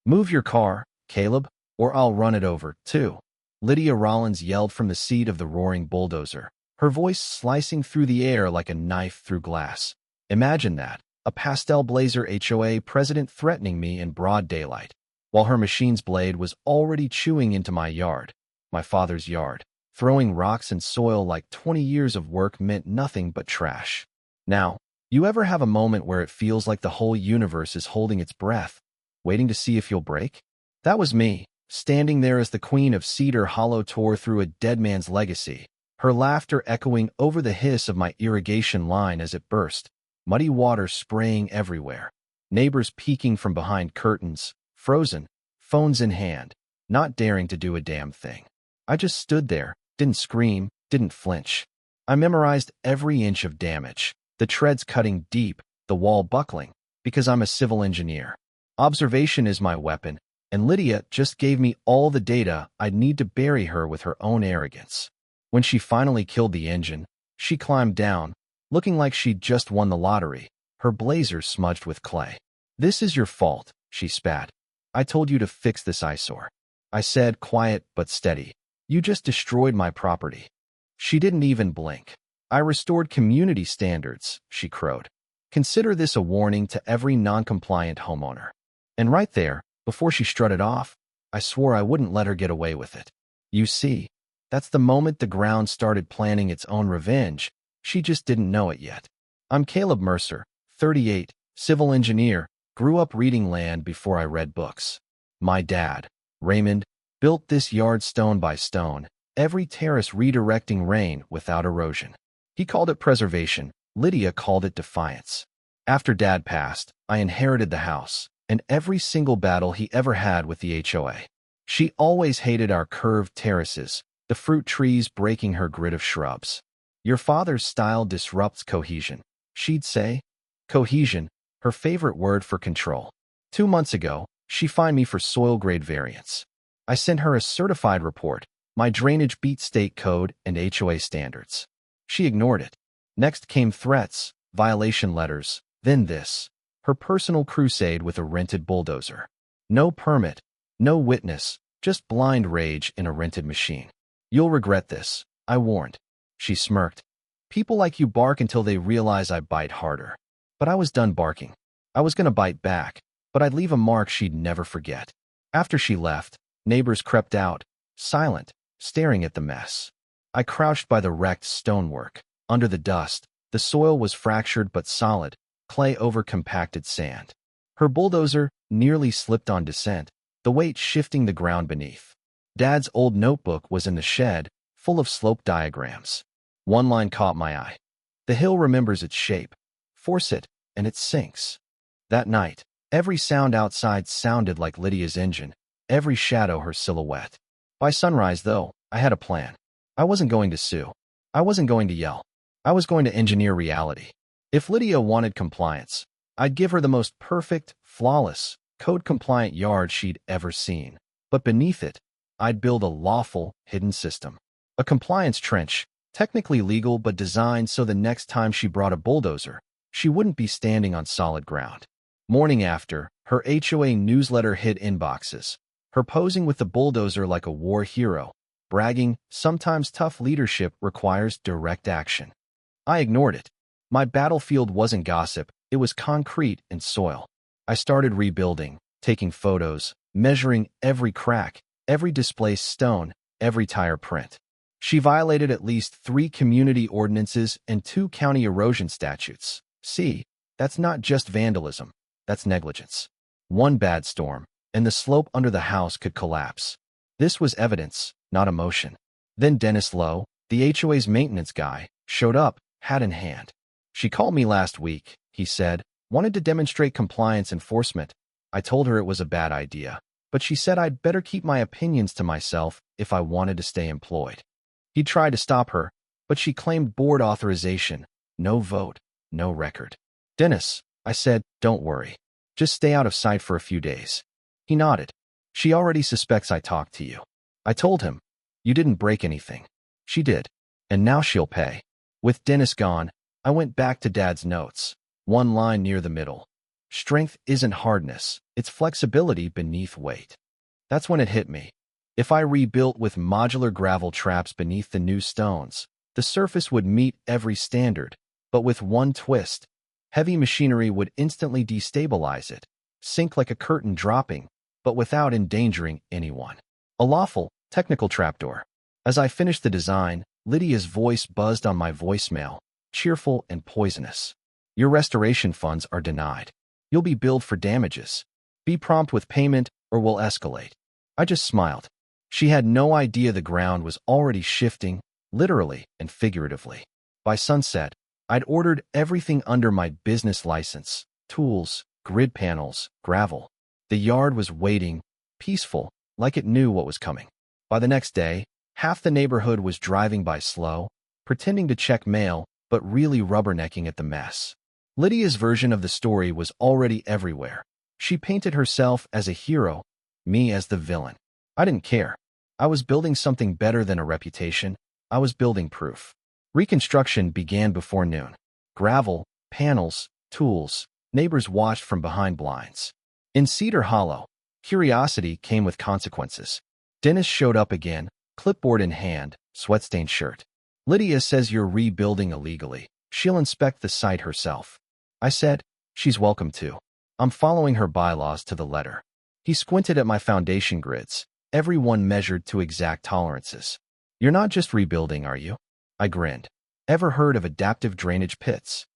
"Move your car, Caleb, or I'll run it over, too." Lydia Rollins yelled from the seat of the roaring bulldozer, her voice slicing through the air like a knife through glass. Imagine that, a pastel blazer HOA president threatening me in broad daylight, while her machine's blade was already chewing into my yard, my father's yard, throwing rocks and soil like 20 years of work meant nothing but trash. Now, you ever have a moment where it feels like the whole universe is holding its breath, waiting to see if you'll break? That was me, standing there as the Queen of Cedar Hollow tore through a dead man's legacy, her laughter echoing over the hiss of my irrigation line as it burst, muddy water spraying everywhere, neighbors peeking from behind curtains, frozen, phones in hand, not daring to do a damn thing. I just stood there, didn't scream, didn't flinch. I memorized every inch of damage, the treads cutting deep, the wall buckling, because I'm a civil engineer. Observation is my weapon, and Lydia just gave me all the data I'd need to bury her with her own arrogance. When she finally killed the engine, she climbed down, looking like she'd just won the lottery, her blazer smudged with clay. "This is your fault," she spat. "I told you to fix this eyesore." I said, quiet but steady. "You just destroyed my property." She didn't even blink. "I restored community standards," she crowed. "Consider this a warning to every non-compliant homeowner." And right there, before she strutted off, I swore I wouldn't let her get away with it. You see, that's the moment the ground started planning its own revenge. She just didn't know it yet. I'm Caleb Mercer, 38, civil engineer, grew up reading land before I read books. My dad, Raymond, built this yard stone by stone, every terrace redirecting rain without erosion. He called it preservation. Lydia called it defiance. After Dad passed, I inherited the house, and every single battle he ever had with the HOA. She always hated our curved terraces, the fruit trees breaking her grid of shrubs. "Your father's style disrupts cohesion," she'd say. Cohesion, her favorite word for control. 2 months ago, she fined me for soil grade variance. I sent her a certified report, my drainage beat state code and HOA standards. She ignored it. Next came threats, violation letters, then this, her personal crusade with a rented bulldozer. No permit, no witness, just blind rage in a rented machine. "You'll regret this," I warned. She smirked. "People like you bark until they realize I bite harder." But I was done barking. I was going to bite back, but I'd leave a mark she'd never forget. After she left, neighbors crept out, silent, staring at the mess. I crouched by the wrecked stonework. Under the dust, the soil was fractured but solid, clay over compacted sand. Her bulldozer nearly slipped on descent, the weight shifting the ground beneath. Dad's old notebook was in the shed, full of slope diagrams. One line caught my eye. "The hill remembers its shape. Force it, and it sinks." That night, every sound outside sounded like Lydia's engine, every shadow her silhouette. By sunrise, though, I had a plan. I wasn't going to sue. I wasn't going to yell. I was going to engineer reality. If Lydia wanted compliance, I'd give her the most perfect, flawless, code-compliant yard she'd ever seen. But beneath it, I'd build a lawful, hidden system. A compliance trench, technically legal but designed so the next time she brought a bulldozer, she wouldn't be standing on solid ground. Morning after, her HOA newsletter hit inboxes, her posing with the bulldozer like a war hero, bragging, "Sometimes tough leadership requires direct action." I ignored it. My battlefield wasn't gossip, it was concrete and soil. I started rebuilding, taking photos, measuring every crack, every displaced stone, every tire print. She violated at least 3 community ordinances and 2 county erosion statutes. See, that's not just vandalism, that's negligence. One bad storm, and the slope under the house could collapse. This was evidence, not emotion. Then Dennis Lowe, the HOA's maintenance guy, showed up, hat in hand. "She called me last week," he said, "wanted to demonstrate compliance enforcement." I told her it was a bad idea, but she said I'd better keep my opinions to myself if I wanted to stay employed. He tried to stop her, but she claimed board authorization. No vote, no record. "Dennis," I said, "don't worry. Just stay out of sight for a few days." He nodded. "She already suspects I talked to you." I told him, "You didn't break anything." She did, and now she'll pay. With Dennis gone, I went back to Dad's notes. One line near the middle. Strength isn't hardness, it's flexibility beneath weight. That's when it hit me. If I rebuilt with modular gravel traps beneath the new stones, the surface would meet every standard, but with one twist. Heavy machinery would instantly destabilize it, sink like a curtain dropping, but without endangering anyone. A lawful, technical trapdoor. As I finished the design, Lydia's voice buzzed on my voicemail, cheerful and poisonous. Your restoration funds are denied. You'll be billed for damages. Be prompt with payment or we'll escalate. I just smiled. She had no idea the ground was already shifting, literally and figuratively. By sunset, I'd ordered everything under my business license: tools, grid panels, gravel. The yard was waiting, peaceful, like it knew what was coming. By the next day, half the neighborhood was driving by slow, pretending to check mail, but really rubbernecking at the mess. Lydia's version of the story was already everywhere. She painted herself as a hero, me as the villain. I didn't care. I was building something better than a reputation. I was building proof. Reconstruction began before noon. Gravel, panels, tools. Neighbors watched from behind blinds. In Cedar Hollow, curiosity came with consequences. Dennis showed up again, clipboard in hand, sweat-stained shirt. Lydia says you're rebuilding illegally. She'll inspect the site herself. I said, she's welcome to. I'm following her bylaws to the letter. He squinted at my foundation grids, every one measured to exact tolerances. You're not just rebuilding, are you? I grinned. Ever heard of adaptive drainage pits?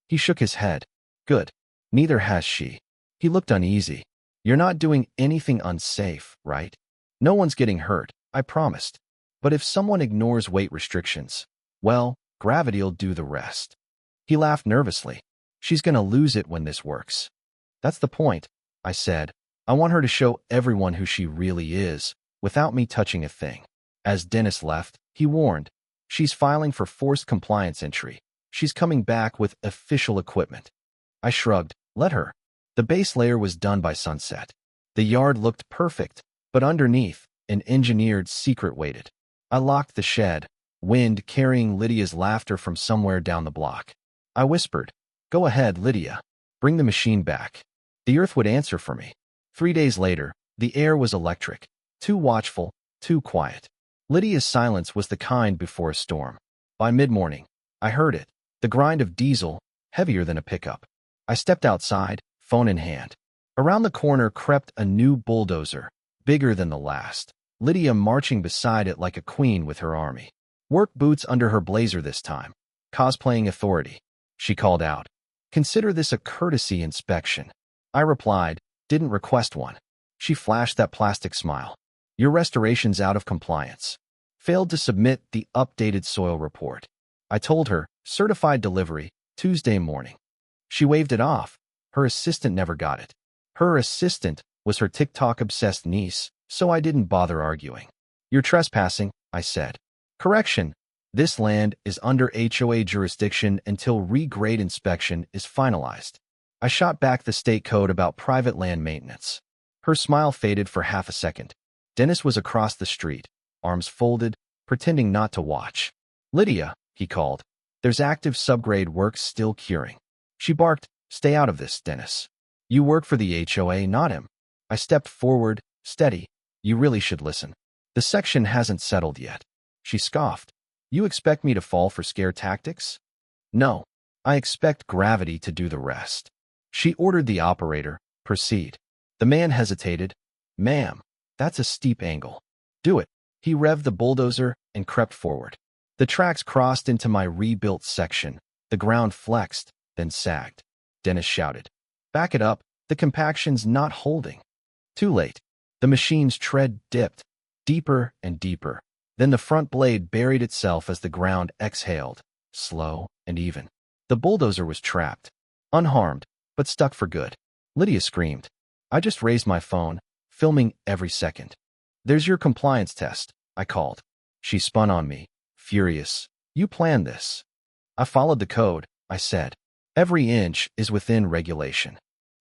He shook his head. Good. Neither has she. He looked uneasy. You're not doing anything unsafe, right? No one's getting hurt, I promised. But if someone ignores weight restrictions, well, gravity'll do the rest. He laughed nervously. She's gonna lose it when this works. That's the point, I said. I want her to show everyone who she really is, without me touching a thing. As Dennis left, he warned, she's filing for forced compliance entry. She's coming back with official equipment. I shrugged. Let her. The base layer was done by sunset. The yard looked perfect, but underneath, an engineered secret waited. I locked the shed, wind carrying Lydia's laughter from somewhere down the block. I whispered, go ahead, Lydia. Bring the machine back. The earth would answer for me. 3 days later, the air was electric, too watchful, too quiet. Lydia's silence was the kind before a storm. By mid-morning, I heard it, the grind of diesel, heavier than a pickup. I stepped outside, phone in hand. Around the corner crept a new bulldozer, bigger than the last, Lydia marching beside it like a queen with her army. Work boots under her blazer this time. Cosplaying authority. She called out. Consider this a courtesy inspection. I replied, didn't request one. She flashed that plastic smile. Your restoration's out of compliance. Failed to submit the updated soil report. I told her, certified delivery, Tuesday morning. She waved it off. Her assistant never got it. Her assistant was her TikTok-obsessed niece, so I didn't bother arguing. You're trespassing, I said. Correction. This land is under HOA jurisdiction until regrade inspection is finalized. I shot back the state code about private land maintenance. Her smile faded for half a second. Dennis was across the street, arms folded, pretending not to watch. Lydia, he called. There's active subgrade work still curing. She barked, stay out of this, Dennis. You work for the HOA, not him. I stepped forward, steady. You really should listen. The section hasn't settled yet. She scoffed. You expect me to fall for scare tactics? No. I expect gravity to do the rest. She ordered the operator, proceed. The man hesitated. Ma'am, that's a steep angle. Do it. He revved the bulldozer and crept forward. The tracks crossed into my rebuilt section. The ground flexed, then sagged. Dennis shouted. Back it up. The compaction's not holding. Too late. The machine's tread dipped, deeper and deeper. Then the front blade buried itself as the ground exhaled, slow and even. The bulldozer was trapped, unharmed, but stuck for good. Lydia screamed. I just raised my phone, filming every second. There's your compliance test, I called. She spun on me, furious. You planned this. I followed the code, I said. Every inch is within regulation.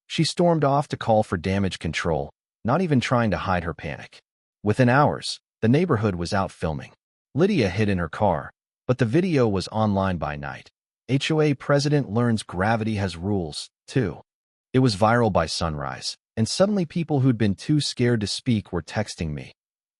She stormed off to call for damage control, not even trying to hide her panic. Within hours, the neighborhood was out filming. Lydia hid in her car, but the video was online by night. HOA president learns gravity has rules, too. It was viral by sunrise, and suddenly people who'd been too scared to speak were texting me.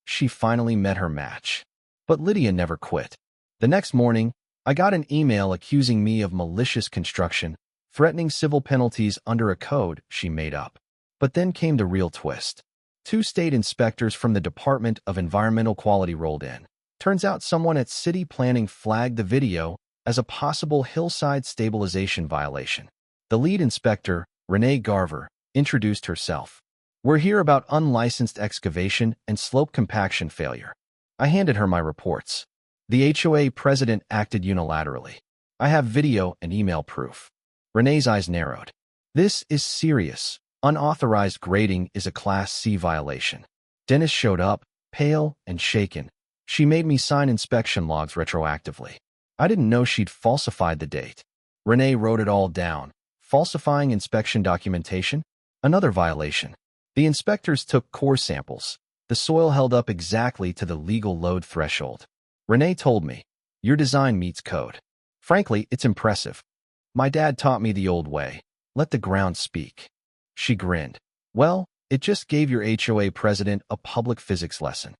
She finally met her match. But Lydia never quit. The next morning, I got an email accusing me of malicious construction, threatening civil penalties under a code she made up. But then came the real twist. 2 state inspectors from the Department of Environmental Quality rolled in. Turns out someone at city planning flagged the video as a possible hillside stabilization violation. The lead inspector, Renee Garver, introduced herself. "We're here about unlicensed excavation and slope compaction failure." I handed her my reports. The HOA president acted unilaterally. "I have video and email proof." Renee's eyes narrowed. "This is serious. Unauthorized grading is a Class C violation." Dennis showed up, pale and shaken. "She made me sign inspection logs retroactively. I didn't know she'd falsified the date." Renee wrote it all down. Falsifying inspection documentation? Another violation. The inspectors took core samples. The soil held up exactly to the legal load threshold. Renee told me, "Your design meets code." Frankly, it's impressive. "My dad taught me the old way. Let the ground speak." She grinned. "Well, it just gave your HOA president a public physics lesson."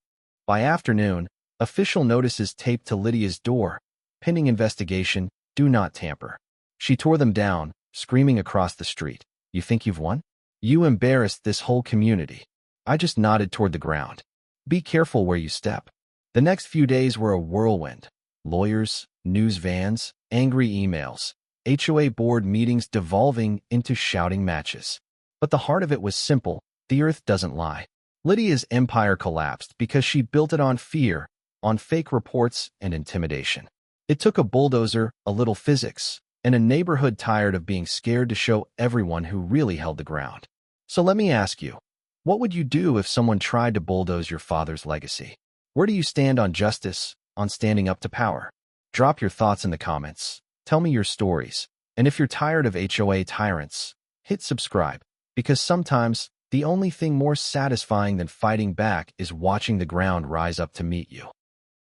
By afternoon, official notices taped to Lydia's door. "Pending investigation, do not tamper." She tore them down, screaming across the street, "You think you've won? You embarrassed this whole community." I just nodded toward the ground. "Be careful where you step." The next few days were a whirlwind. Lawyers, news vans, angry emails, HOA board meetings devolving into shouting matches. But the heart of it was simple: the earth doesn't lie. Lydia's empire collapsed because she built it on fear, on fake reports and intimidation. It took a bulldozer, a little physics, and a neighborhood tired of being scared to show everyone who really held the ground. So let me ask you, what would you do if someone tried to bulldoze your father's legacy? Where do you stand on justice, on standing up to power? Drop your thoughts in the comments. Tell me your stories. And if you're tired of HOA tyrants, hit subscribe, because sometimes the only thing more satisfying than fighting back is watching the ground rise up to meet you.